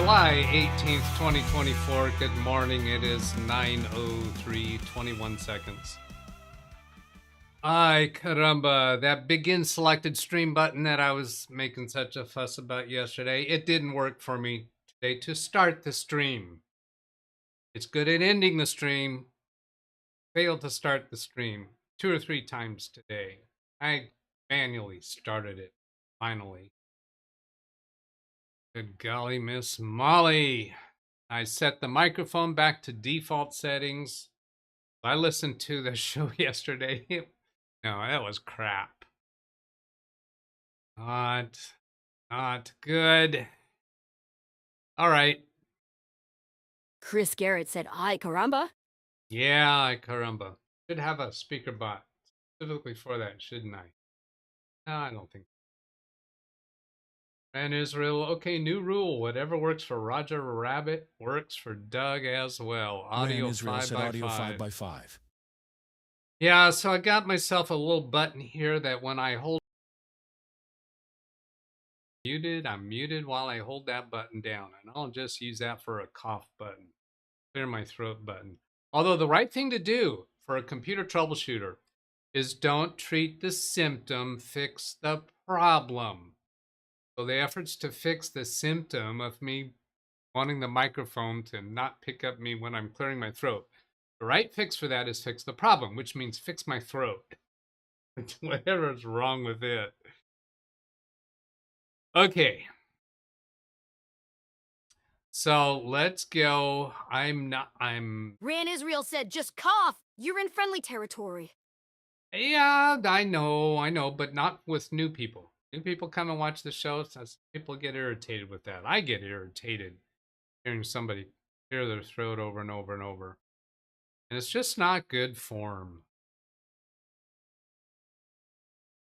July 18th, 2024. Good morning. It is 9:03, 21 seconds. Ay, caramba. That begin selected stream button that I was making such a fuss about yesterday, it didn't work for me today to start the stream. It's good at ending the stream. Failed to start the stream 2 or 3 times today. I manually started it, finally. Good golly, Miss Molly. I set the microphone back to default settings. I listened to the show yesterday. No, that was crap. Not good. All right. Chris Garrett said, "Ay, caramba." Yeah, caramba. Should have a speaker bot specifically for that, shouldn't I? No, I don't think. And Israel, okay, new rule. Whatever works for Roger Rabbit works for Doug as well. Audio 5 by 5. Yeah, so I got myself a little button here that when I hold muted, I'm muted while I hold that button down. And I'll just use that for a cough button, clear my throat button. Although the right thing to do for a computer troubleshooter is don't treat the symptom, fix the problem. So the efforts to fix the symptom of me wanting the microphone to not pick up me when I'm clearing my throat. The right fix for that is fix the problem, which means fix my throat. Whatever's wrong with it. Okay. So let's go. Ran Israel said, "Just cough. You're in friendly territory." Yeah, I know, but not with new people. New people come and watch the show. So people get irritated with that. I get irritated hearing somebody clear their throat over and over and over. And it's just not good form.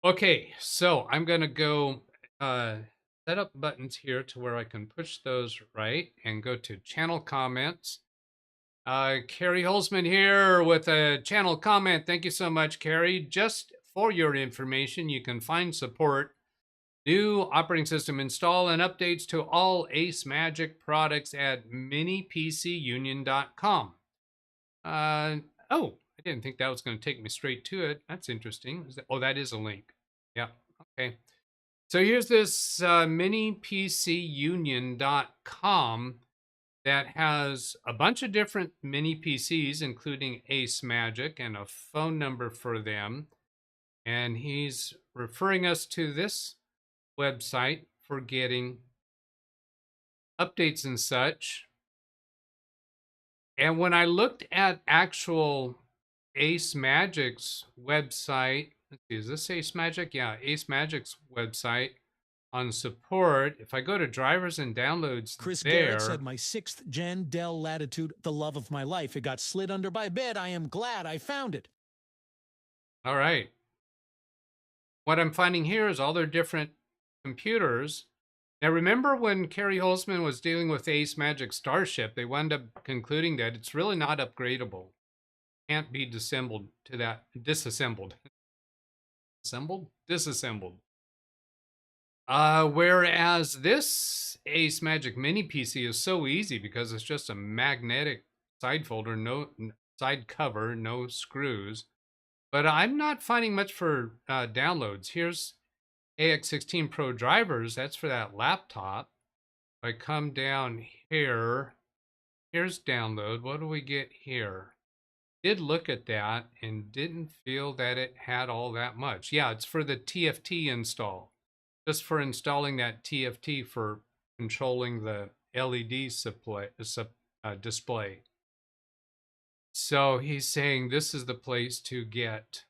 Okay, so I'm going to go set up buttons here to where I can push those right and go to channel comments. Carrie Holzman here with a channel comment. Thank you so much, Carrie. Just for your information, you can find support, new operating system install, and updates to all Ace Magic products at minipcunion.com. Oh, I didn't think that was going to take me straight to it. That's interesting. Oh, that is a link. Yeah, okay. So here's this minipcunion.com that has a bunch of different mini PCs, including Ace Magic, and a phone number for them. And he's referring us to this website for getting updates and such. And when I looked at actual Ace Magic's website, let's see, is this Ace Magic? Yeah, Ace Magic's website on support. If I go to drivers and downloads, Chris Garrett said, "My 6th gen Dell Latitude, the love of my life. It got slid under my bed. I am glad I found it." All right. What I'm finding here is all their different computers. Now, remember when Carrie Holzman was dealing with Ace Magic Starship, they wound up concluding that it's really not upgradable. Can't be disassembled. Disassembled. Whereas this Ace Magic Mini PC is so easy because it's just a magnetic side folder, no side cover, no screws. But I'm not finding much for downloads. Here's AX16 Pro drivers. That's for that laptop. If I come down here, here's download. What do we get here? Did look at that and didn't feel that it had all that much. Yeah, it's for the TFT install. Just for installing that TFT for controlling the LED display. So he's saying this is the place to get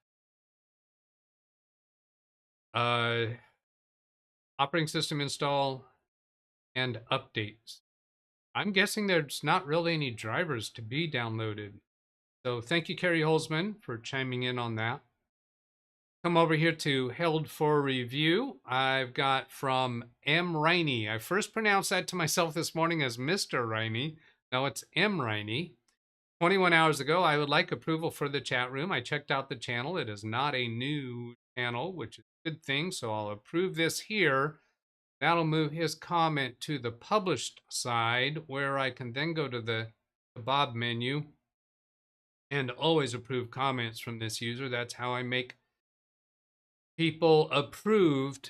operating system install and updates. I'm guessing there's not really any drivers to be downloaded. So thank you, Carrie Holzman, for chiming in on that. Come over here to Held for Review. I've got from M. Riney. I first pronounced that to myself this morning as Mr. Riney. No, it's M. Riney. 21 hours ago, I would like approval for the chat room. I checked out the channel. It is not a new channel, which is a good thing. So I'll approve this here. That'll move his comment to the published side, where I can then go to the Bob menu and always approve comments from this user. That's how I make people approved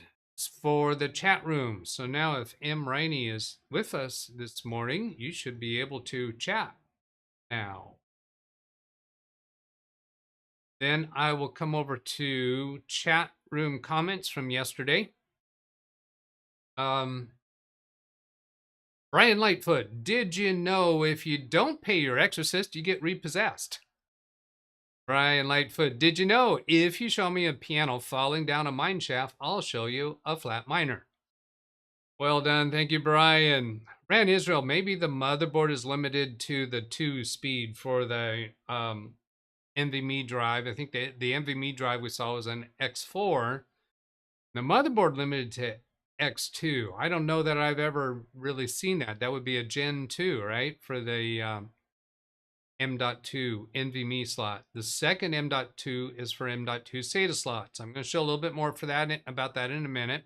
for the chat room. So now if M. Rainey is with us this morning, you should be able to chat now. Then I will come over to chat room comments from yesterday. Brian Lightfoot, did you know if you don't pay your exorcist, you get repossessed? Brian Lightfoot, did you know if you show me a piano falling down a mine shaft, I'll show you a flat minor? Well done. Thank you, Brian. Rand Israel, maybe the motherboard is limited to the 2-speed for the NVMe drive. I think the NVMe drive we saw was an X4. The motherboard limited to X2. I don't know that I've ever really seen that. That would be a Gen 2, right? For the M.2 NVMe slot. The second M.2 is for M.2 SATA slots. I'm going to show a little bit more about that in a minute.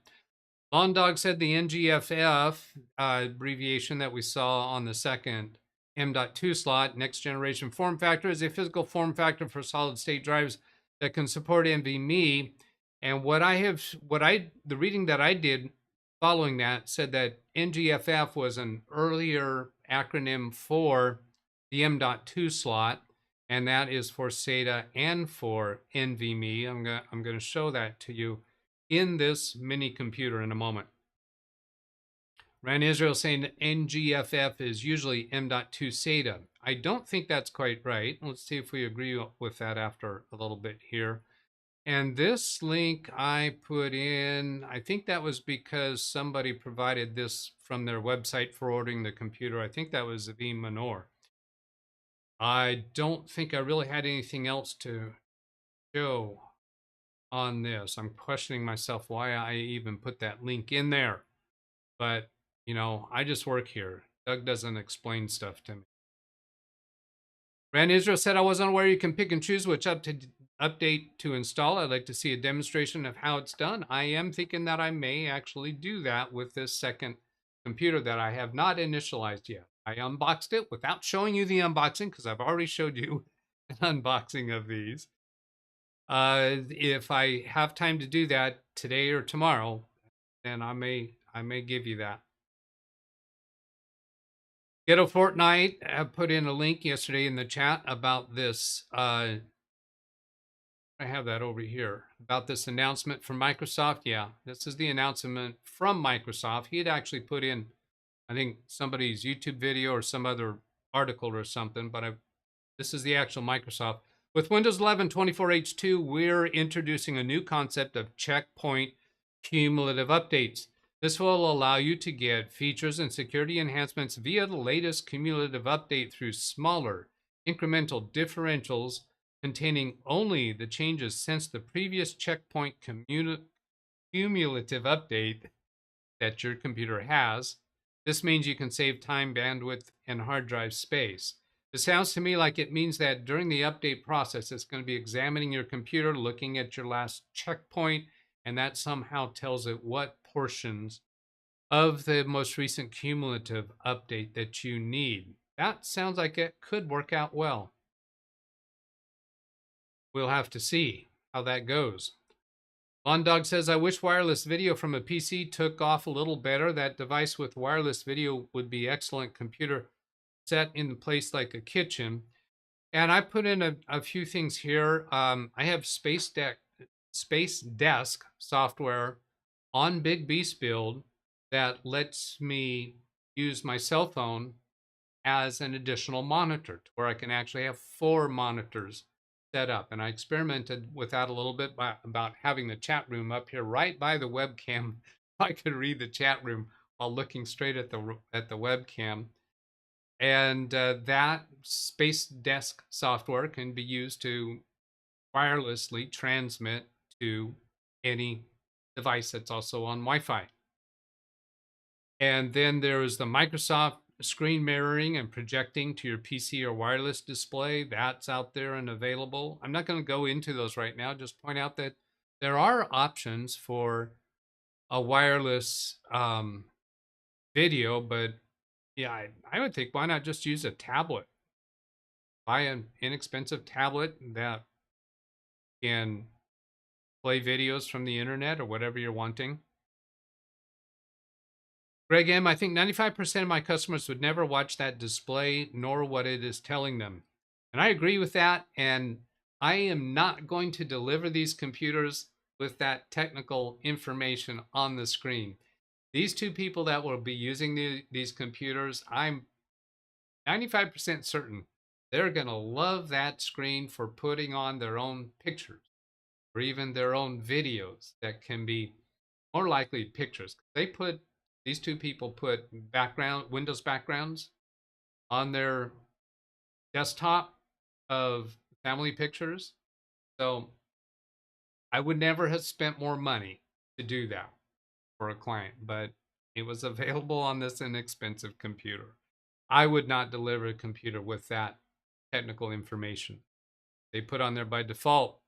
Lawn Dog said the NGFF abbreviation that we saw on the second M.2 slot, next generation form factor, is a physical form factor for solid state drives that can support NVMe. And the reading that I did following that said that NGFF was an earlier acronym for the M.2 slot, and that is for SATA and for NVMe. I'm going to show that to you in this mini computer in a moment. Rand Israel saying NGFF is usually M.2 SATA. I don't think that's quite right. Let's see if we agree with that after a little bit here. And this link I put in, I think that was because somebody provided this from their website for ordering the computer. I think that was Zavim Manor. I don't think I really had anything else to show on this. I'm questioning myself why I even put that link in there. But, you know, I just work here. Doug doesn't explain stuff to me. Rand Israel said, I wasn't aware you can pick and choose which update to install. I'd like to see a demonstration of how it's done. I am thinking that I may actually do that with this second computer that I have not initialized yet. I unboxed it without showing you the unboxing because I've already showed you an unboxing of these. If I have time to do that today or tomorrow, then I may give you that. Ghetto Fortnite, I put in a link yesterday in the chat about this. I have that over here about this announcement from Microsoft. Yeah, this is the announcement from Microsoft. He had actually put in, I think, somebody's YouTube video or some other article or something, but this is the actual Microsoft. With Windows 11 24H2, we're introducing a new concept of checkpoint cumulative updates. This will allow you to get features and security enhancements via the latest cumulative update through smaller, incremental differentials containing only the changes since the previous checkpoint cumulative update that your computer has. This means you can save time, bandwidth, and hard drive space. It sounds to me like it means that during the update process, it's going to be examining your computer, looking at your last checkpoint, and that somehow tells it what portions of the most recent cumulative update that you need. That sounds like it could work out well. We'll have to see how that goes. Lawn Dog says, I wish wireless video from a PC took off a little better. That device with wireless video would be excellent computer set in place like a kitchen. And I put in a few things here. I have Space Desk software on Big Beast Build that lets me use my cell phone as an additional monitor, where I can actually have 4 monitors set up. And I experimented with that a little bit about having the chat room up here right by the webcam. I could read the chat room while looking straight at the webcam. And that Space Desk software can be used to wirelessly transmit to any device that's also on Wi-Fi. And then there is the Microsoft screen mirroring and projecting to your PC or wireless display. That's out there and available. I'm not going to go into those right now, just point out that there are options for a wireless video, but yeah, I would think why not just use a tablet? Buy an inexpensive tablet that can play videos from the internet or whatever you're wanting. Greg M., I think 95% of my customers would never watch that display nor what it is telling them. And I agree with that. And I am not going to deliver these computers with that technical information on the screen. These two people that will be using these computers, I'm 95% certain they're going to love that screen for putting on their own pictures or even their own videos that can be more likely pictures. These two people put Windows backgrounds on their desktop of family pictures. So I would never have spent more money to do that for a client, but it was available on this inexpensive computer. I would not deliver a computer with that technical information. They put on there by default.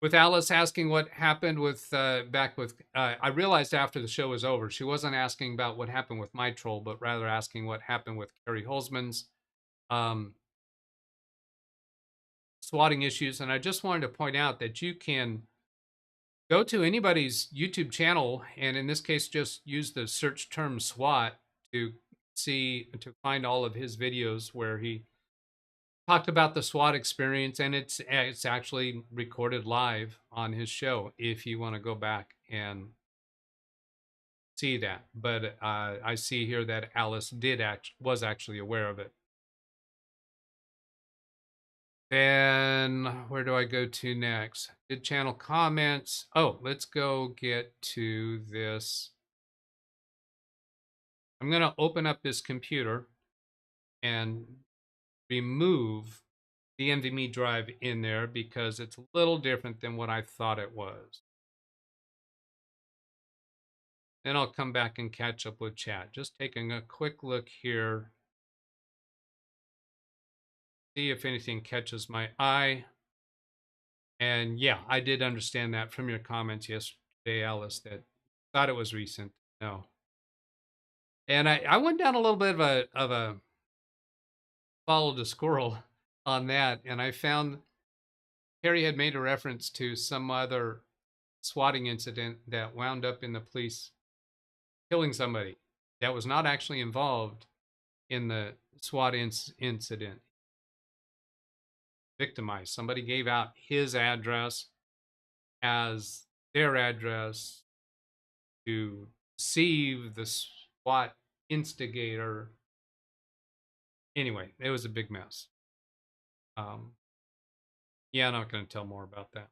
With Alice asking what happened with I realized after the show was over, she wasn't asking about what happened with my troll, but rather asking what happened with Carrie Holzman's swatting issues. And I just wanted to point out that you can go to anybody's YouTube channel, and in this case, just use the search term SWAT to find all of his videos where he talked about the SWAT experience, and it's actually recorded live on his show if you want to go back and see that. But I see here that Alice was actually aware of it. Then where do I go to next? Did channel comments. Oh, let's go get to this. I'm going to open up this computer and remove the NVMe drive in there because it's a little different than what I thought it was. Then I'll come back and catch up with chat. Just taking a quick look here. See if anything catches my eye. And yeah, I did understand that from your comments yesterday, Alice, that thought it was recent. No. And I went down a little bit of a follow the squirrel on that, and I found Harry had made a reference to some other swatting incident that wound up in the police killing somebody that was not actually involved in the SWAT incident. Victimized. Somebody gave out his address as their address to deceive the SWAT instigator. Anyway, it was a big mess. Yeah, I'm not going to tell more about that.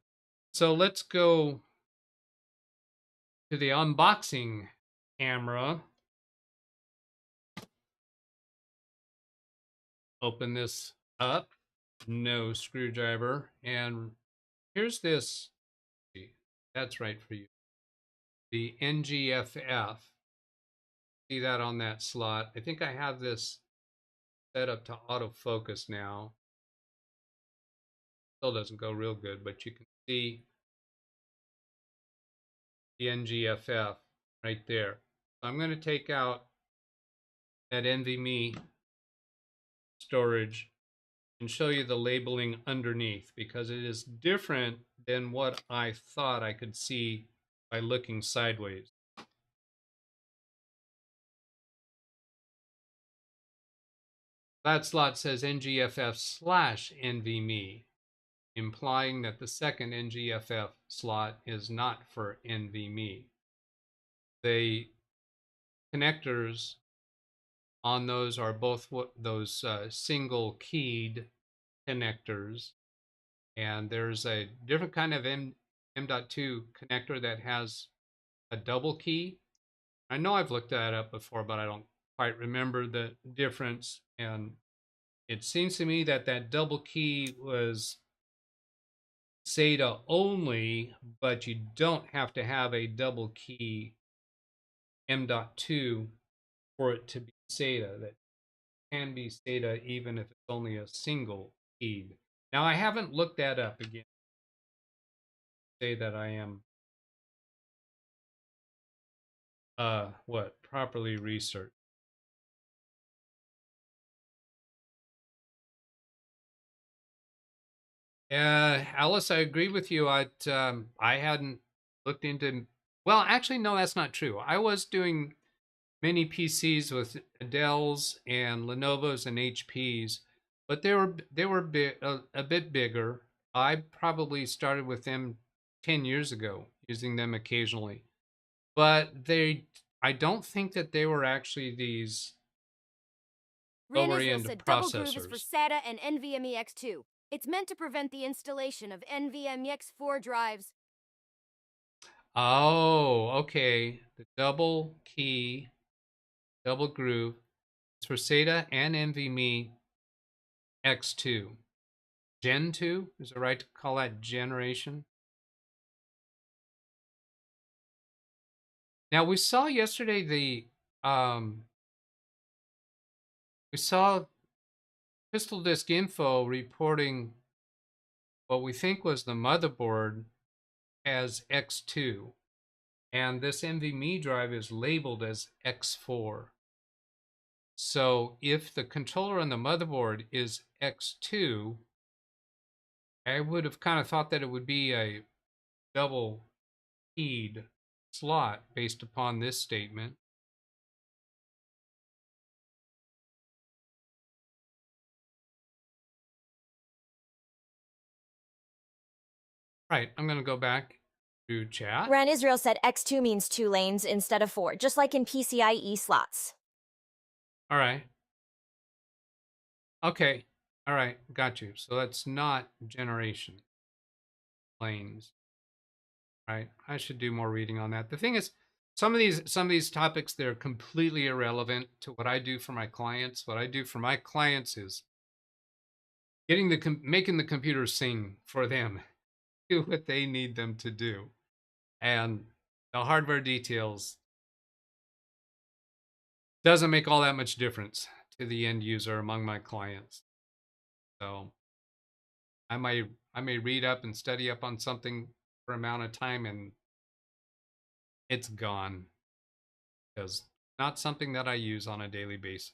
So let's go to the unboxing camera. Open this up. No screwdriver. And here's this. That's right for you. The NGFF. See that on that slot. I think I have this set up to autofocus now. Still doesn't go real good, but you can see the NGFF right there. So I'm going to take out that NVMe storage and show you the labeling underneath because it is different than what I thought I could see by looking sideways. That slot says NGFF/NVMe, implying that the second NGFF slot is not for NVMe. The connectors on those are both those single keyed connectors, and there's a different kind of M.2 connector that has a double key. I know I've looked that up before, but I don't quite remember the difference. And it seems to me that that double key was SATA only, but you don't have to have a double key M.2 for it to be SATA. That can be SATA even if it's only a single keyed. Now I haven't looked that up again. Say that I am What? Properly researched. Alice, I agree with you. I hadn't looked into. Well, actually, no, that's not true. I was doing many PCs with Dells and Lenovo's and HPs, but they were a bit bigger. I probably started with them 10 years ago, using them occasionally. But I don't think that they were actually these Ran lower Israel end said double groove is for processors. SATA and NVMe X2. It's meant to prevent the installation of NVMe X4 drives. Oh, okay. The double key, double groove. It's for SATA and NVMe X2. Gen 2? Is it right to call that generation? Now we saw yesterday we saw Crystal Disk Info reporting what we think was the motherboard as X2, and this NVMe drive is labeled as X4. So if the controller on the motherboard is X2, I would have kind of thought that it would be a double keyed slot based upon this statement. Right, I'm going to go back to chat. Ran Israel said X2 means 2 lanes instead of 4, just like in PCIe slots. All right. Okay. All right. Got you. So that's not generation lanes. Right. I should do more reading on that. The thing is, some of these topics, they're completely irrelevant to what I do for my clients. What I do for my clients is making the computer sing for them, do what they need them to do. And the hardware details doesn't make all that much difference to the end user among my clients. So I may read up and study up on something for an amount of time and it's gone because not something that I use on a daily basis.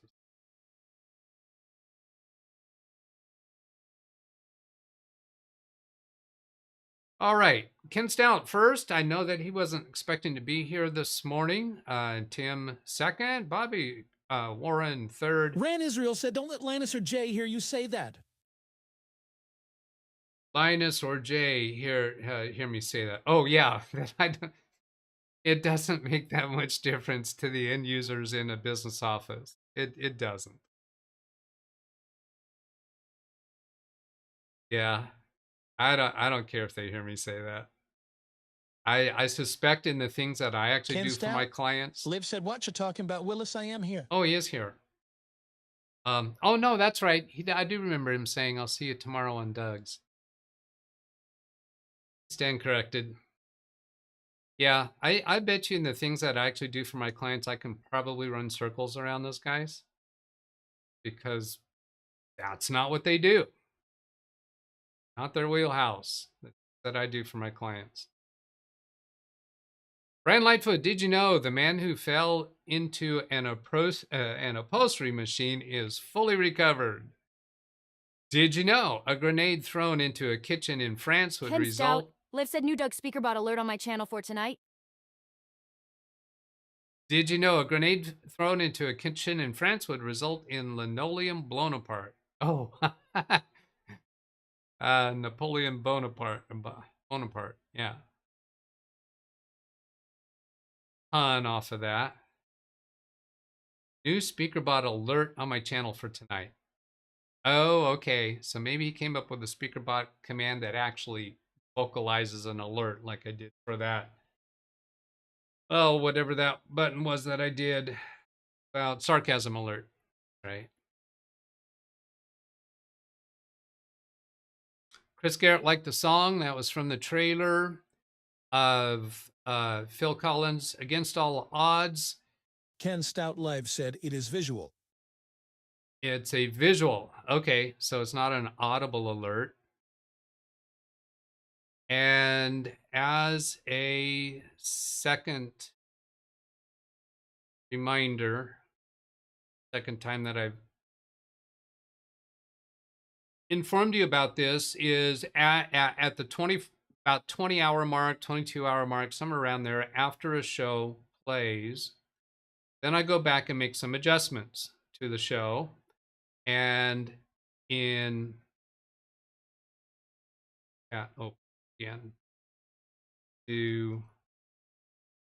All right, Ken Stout first. I know that he wasn't expecting to be here this morning. Tim second, Bobby Warren third. Ran Israel said, don't let Linus or Jay hear you say that. Linus or Jay hear me say that. Oh yeah, it doesn't make that much difference to the end users in a business office. It doesn't. Yeah, I don't care if they hear me say that. I suspect in the things that I actually Ken do for my Stout? clients. Liv said, what you talking about, Willis? I am here. Oh, he is here. Oh no, that's right. I do remember him saying, "I'll see you tomorrow on Doug's." Stand corrected. Yeah, I bet you in the things that I actually do for my clients, I can probably run circles around those guys because that's not what they do. Not their wheelhouse that I do for my clients. Brian Lightfoot, did you know the man who fell into an upholstery machine is fully recovered? Did you know a grenade thrown into a kitchen in France would Ken result? Stout. Liv said new Doug speaker bot alert on my channel for tonight. Did you know a grenade thrown into a kitchen in France would result in linoleum blown apart? Oh, Napoleon Bonaparte. Bonaparte, yeah. Pun off of that. New speaker bot alert on my channel for tonight. Oh, okay. So maybe he came up with a speaker bot command that actually vocalizes an alert like I did for that. Oh, whatever that button was that I did. Well, sarcasm alert, right? Chris Garrett liked the song. That was from the trailer of Phil Collins' Against All Odds. Ken Stout Live said, it is visual. It's a visual. Okay, so it's not an audible alert. And as a second reminder, second time that I've informed you about this, is at the about 20-hour mark, 22-hour mark, somewhere around there, after a show plays, then I go back and make some adjustments to the show. And in again, to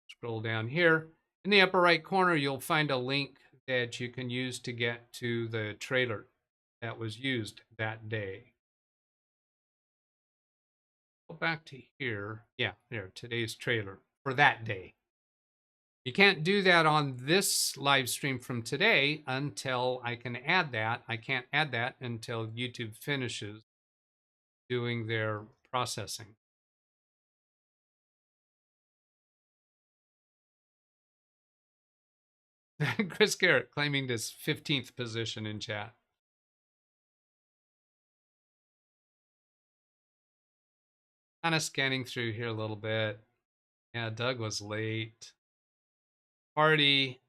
scroll down here in the upper right corner, you'll find a link that you can use to get to the trailer that was used that day. Go back to here. Yeah, there, today's trailer for that day. You can't do that on this live stream from today until I can add that. I can't add that until YouTube finishes doing their processing. Chris Garrett claiming this 15th position in chat. Kind of scanning through here a little bit. Yeah, Doug was late. Party.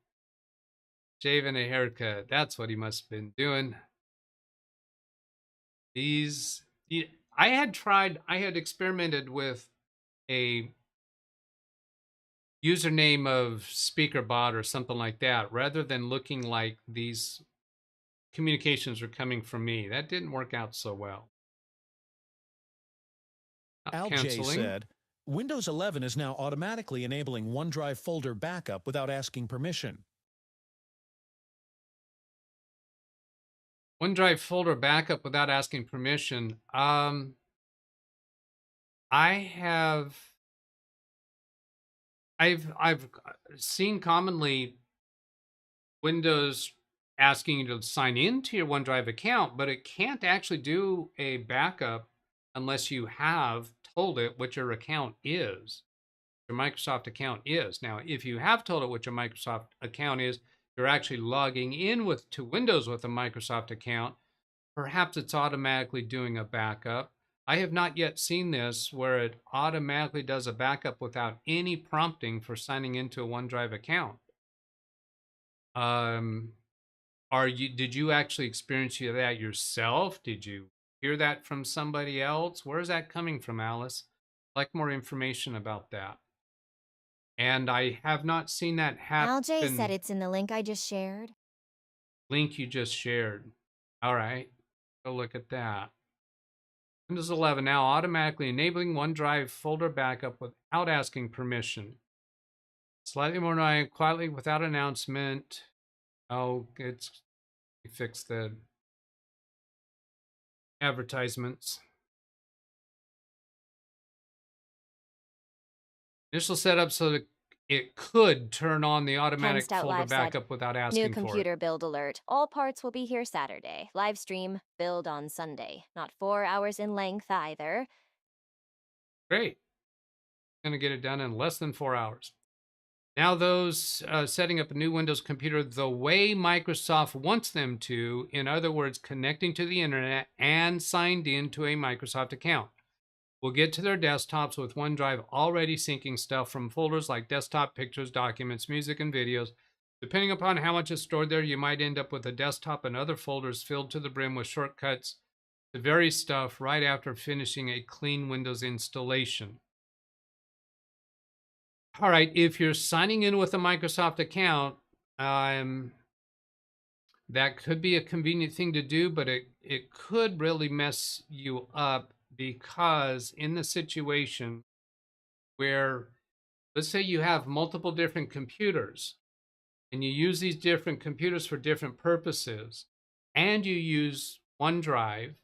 Shaving a haircut. That's what he must have been doing. I had experimented with a username of SpeakerBot or something like that, rather than looking like these communications are coming from me. That didn't work out so well. Al J said, Windows 11 is now automatically enabling OneDrive folder backup without asking permission. OneDrive folder backup without asking permission. I've seen commonly Windows asking you to sign into your OneDrive account, but it can't actually do a backup unless you have told it what your account is, your Microsoft account is. Now, if you have told it what your Microsoft account is, you're actually logging in to Windows with a Microsoft account, perhaps it's automatically doing a backup. I have not yet seen this where it automatically does a backup without any prompting for signing into a OneDrive account. Did you actually experience that yourself? Did you hear that from somebody else? Where is that coming from, Alice? I'd like more information about that. And I have not seen that happen. LJ said it's in the link I just shared. Link you just shared. All right, go look at that. Windows 11 now automatically enabling OneDrive folder backup without asking permission. Slightly more quietly without announcement. Oh, we fixed the advertisements. Initial setup so that it could turn on the automatic folder backup without asking for it. New computer build alert. All parts will be here Saturday. Live stream, build on Sunday. Not 4 hours in length either. Great. Going to get it done in less than 4 hours. Now those setting up a new Windows computer the way Microsoft wants them to, in other words, connecting to the internet and signed into a Microsoft account, will get to their desktops with OneDrive already syncing stuff from folders like desktop pictures, documents, music, and videos. Depending upon how much is stored there, you might end up with a desktop and other folders filled to the brim with shortcuts to various stuff right after finishing a clean Windows installation. All right, if you're signing in with a Microsoft account, that could be a convenient thing to do, but it could really mess you up, because in the situation where, let's say you have multiple different computers and you use these different computers for different purposes, and you use OneDrive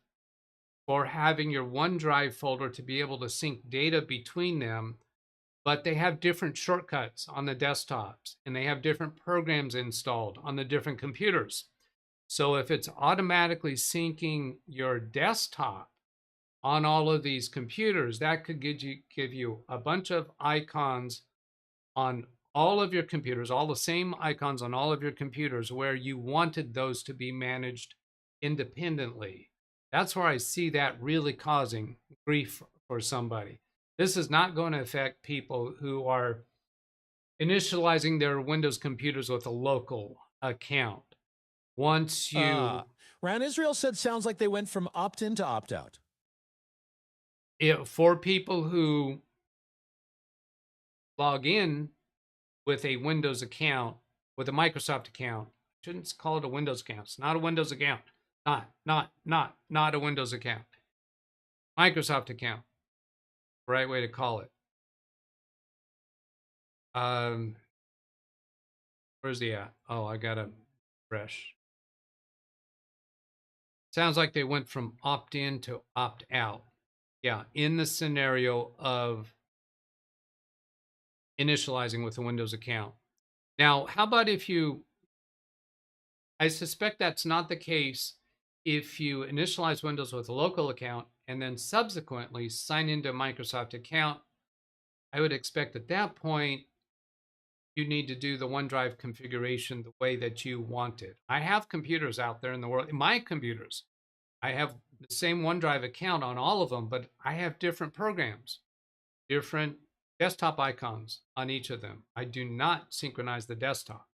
for having your OneDrive folder to be able to sync data between them, but they have different shortcuts on the desktops and they have different programs installed on the different computers. So if it's automatically syncing your desktop on all of these computers, that could give you a bunch of icons on all of your computers, all the same icons on all of your computers, where you wanted those to be managed independently. That's where I see that really causing grief for somebody. This is not going to affect people who are initializing their Windows computers with a local account. Once you, Ran Israel said sounds like they went from opt-in to opt-out. for people who log in with a Windows account, with a Microsoft account, shouldn't call it a Windows account. It's not a Windows account. Not a Windows account. Microsoft account. Right way to call it. Where's the at? Oh, I got a fresh. Sounds like they went from opt-in to opt-out. Yeah, in the scenario of initializing with a Windows account. Now, how about if you, I suspect that's not the case if you initialize Windows with a local account and then subsequently sign into a Microsoft account. I would expect at that point, you need to do the OneDrive configuration the way that you want it. I have computers out there in the world, my computers. I have the same OneDrive account on all of them, but I have different programs, different desktop icons on each of them. I do not synchronize the desktop,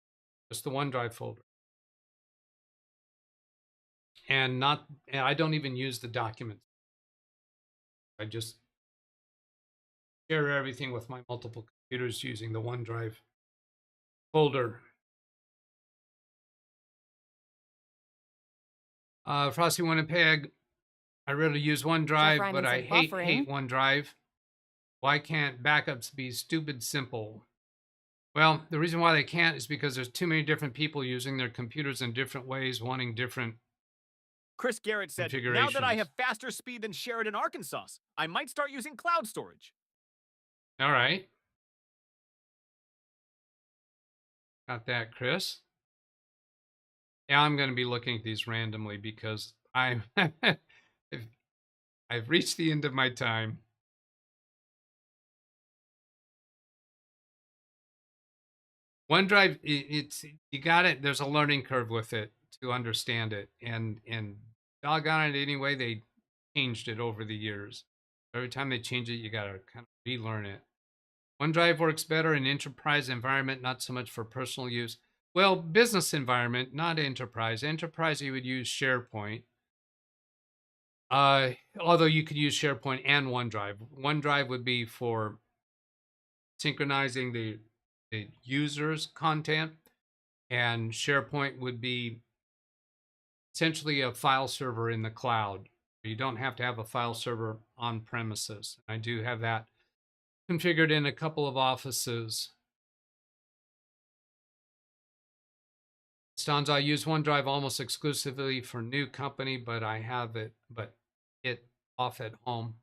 just the OneDrive folder. And I don't even use the documents. I just share everything with my multiple computers using the OneDrive folder. Frosty Winnipeg, I really use OneDrive, but I hate OneDrive. Why can't backups be stupid simple? Well, the reason why they can't is because there's too many different people using their computers in different ways, wanting different Chris Garrett said, now that I have faster speed than Sheridan, Arkansas, I might start using cloud storage. All right. Got that, Chris. Yeah, I'm going to be looking at these randomly because I've reached the end of my time. OneDrive, you got it. There's a learning curve with it to understand it, and doggone it, anyway, they changed it over the years. Every time they change it, you got to kind of relearn it. OneDrive works better in enterprise environment, not so much for personal use. Well, business environment, not enterprise. Enterprise, you would use SharePoint. Although you could use SharePoint and OneDrive. OneDrive would be for synchronizing the user's content, and SharePoint would be essentially a file server in the cloud. You don't have to have a file server on premises. I do have that configured in a couple of offices. Stanza, I use OneDrive almost exclusively for new company, but I have it, off at home.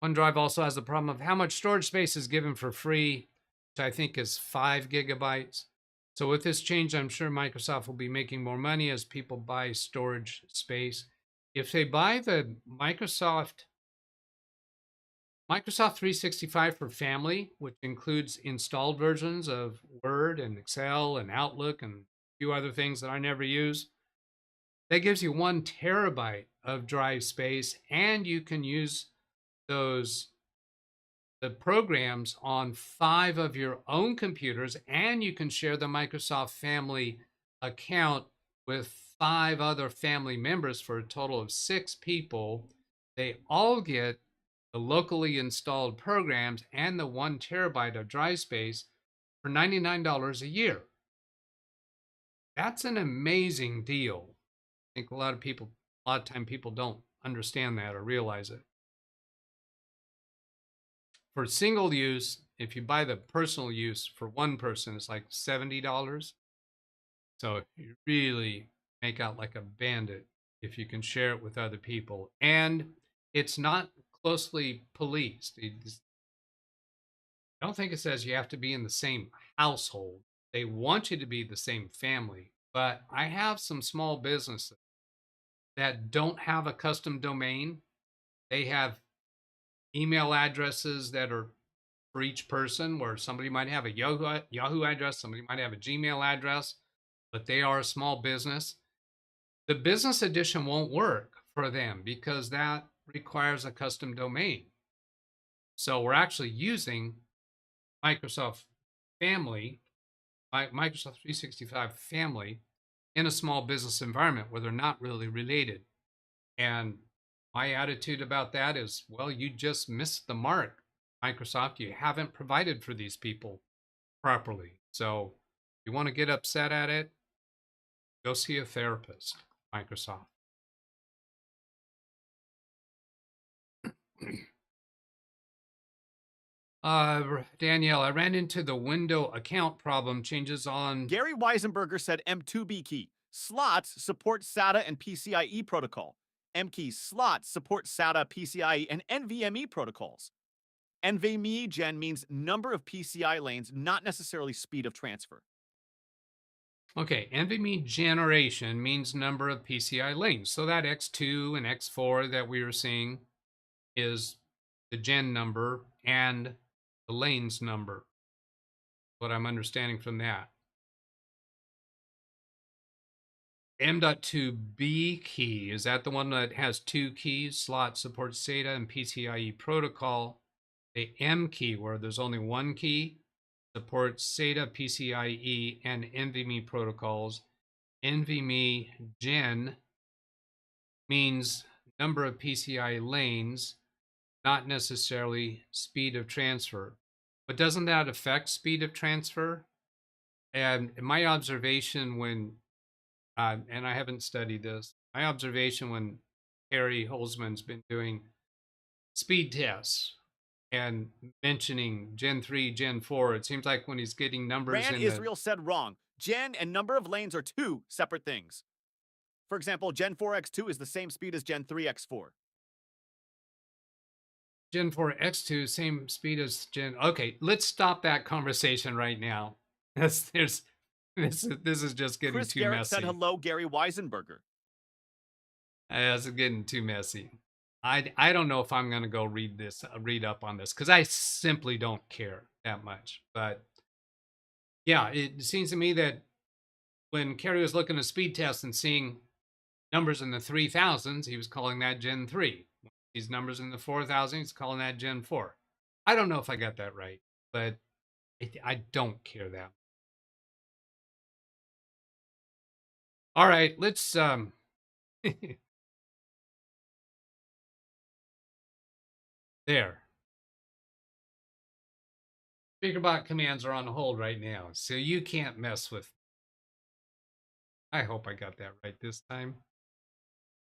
OneDrive also has the problem of how much storage space is given for free, which I think is 5 gigabytes. So with this change, I'm sure Microsoft will be making more money as people buy storage space. If they buy the Microsoft 365 for Family, which includes installed versions of Word and Excel and Outlook and a few other things that I never use, that gives you 1 terabyte of drive space, and you can use the programs on 5 of your own computers, and you can share the Microsoft Family account with 5 other family members for a total of 6 people. They all get the locally installed programs and the 1 terabyte of drive space for $99 a year. That's an amazing deal. I think a lot of time people don't understand that or realize it. For single use, if you buy the personal use for one person, it's like $70. So you really make out like a bandit if you can share it with other people. And it's not closely policed. I don't think it says you have to be in the same household. They want you to be the same family. But I have some small businesses that don't have a custom domain. They have email addresses that are for each person, where somebody might have a Yahoo address, somebody might have a Gmail address, but they are a small business. The business edition won't work for them because that requires a custom domain. So we're actually using Microsoft Family, Microsoft 365 Family in a small business environment where they're not really related. And my attitude about that is, well, you just missed the mark, Microsoft. You haven't provided for these people properly. So if you want to get upset at it, go see a therapist, Microsoft. Danielle, I ran into the window account problem changes on... Gary Weisenberger said M2B key. Slots support SATA and PCIe protocol. M key slots support SATA, PCIe, and NVMe protocols. NVMe gen means number of PCI lanes, not necessarily speed of transfer. Okay, NVMe generation means number of PCI lanes. So that X2 and X4 that we were seeing is the gen number and the lanes number. What I'm understanding from that. M.2B key, is that the one that has 2 keys? Slot supports SATA and PCIe protocol. The M key, where there's only 1 key, supports SATA, PCIe, and NVMe protocols. NVMe gen means number of PCI lanes, not necessarily speed of transfer. But doesn't that affect speed of transfer? And my observation when, and I haven't studied this, my observation when Harry Holzman's been doing speed tests and mentioning Gen 3, Gen 4, it seems like when he's getting numbers Rand Israel said wrong. Gen and number of lanes are 2 separate things. For example, Gen 4x2 is the same speed as Gen 3x4. Gen 4x2, same speed as Gen... Okay, let's stop that conversation right now. This is just getting Chris too Garrett messy. said hello, Gary Weisenberger. It's getting too messy. I don't know if I'm going to go read up on this because I simply don't care that much. But yeah, it seems to me that when Kerry was looking at speed tests and seeing numbers in the 3000s, he was calling that Gen 3. These numbers in the 4000s, he's calling that Gen 4. I don't know if I got that right, but I don't care that. All right, let's there. SpeakerBot commands are on hold right now, so you can't mess with. I hope I got that right this time.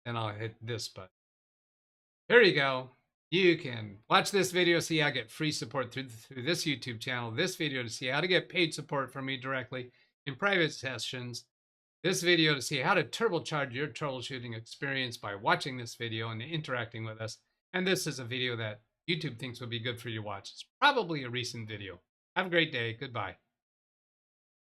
And I'll hit this button. There you go. You can watch this video, see how to get free support through this YouTube channel, this video to see how to get paid support from me directly in private sessions, this video to see how to turbocharge your troubleshooting experience by watching this video and interacting with us. And this is a video that YouTube thinks would be good for you to watch. It's probably a recent video. Have a great day. Goodbye.